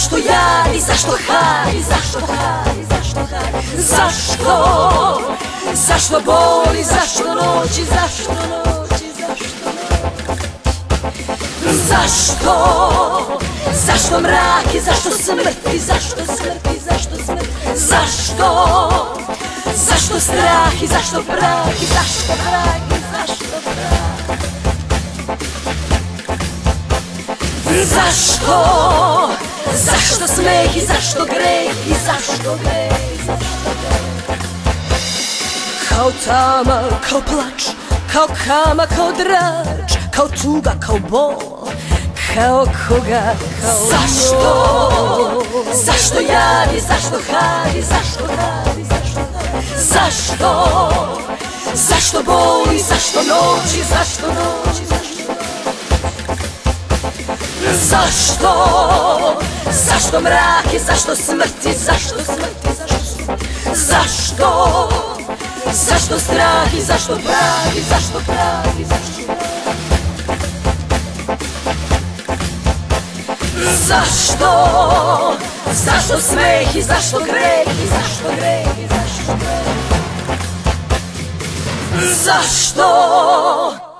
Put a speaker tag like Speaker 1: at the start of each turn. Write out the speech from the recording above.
Speaker 1: Zašto ja i zašto har, i zašto har, i zašto har? Zašto? Zašto boli, zašto noć, i zašto noć, i zašto noć? Zašto? Zašto mrak, i zašto smrt, i zašto smrt, i zašto smrt? Zašto? Zašto strah, i zašto prah, i zašto prah, i zašto prah? Zašto? Zašto smeh, i zašto greh, i zašto greh, i zašto greh? Kao tama, kao plač, kao kama, kao drač, kao tuga, kao bol, kao koga, kao zašto? Zašto ja, i zašto har, i zašto har, i zašto har? Zašto? Zašto bol, i zašto noć, i zašto noć, i zašto noć? Zašto? Zašto mrak, i zašto smrt, i zašto smrt, i zašto smrt? Zašto? Zašto strah, i zašto prah, i zašto prah, i zašto prah? Zašto? Zašto smeh, i zašto greh, i zašto greh, i zašto greh? Zašto?